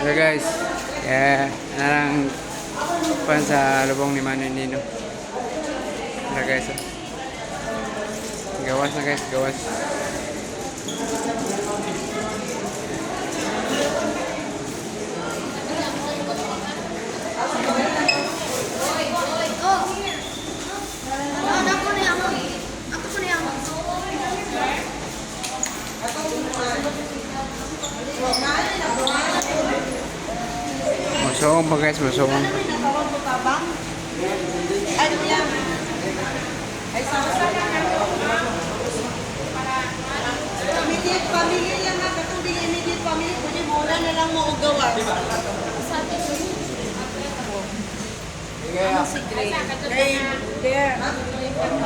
So guys, narang pan sa lubong ni Manoy Nino. So guys, gawas na guys, gawas. Masukong pa guys, masukong. Immediate family lang na katubig immediate family pwede muna na lang mo ugawan.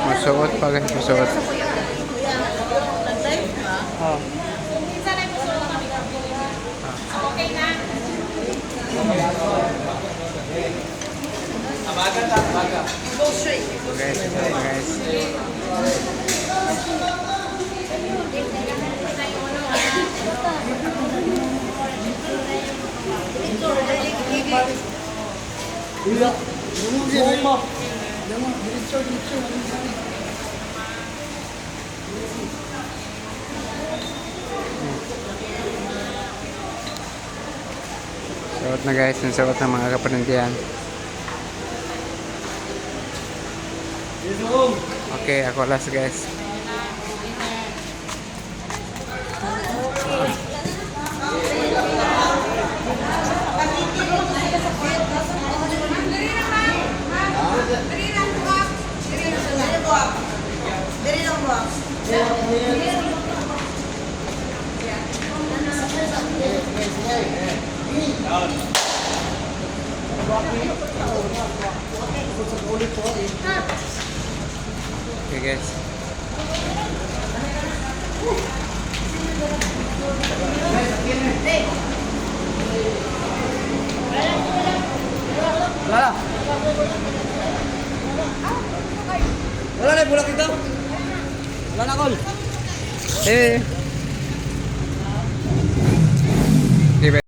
Masuot pa guys, masuot. Oh. Okay na. Go straight. So guys, ito pa guys. Suot na guys, yung suot ng mga kapanuntian. Okay, ako last guys. Okay guys. Wala. Wala na bulak ito. Wala na call. Eh.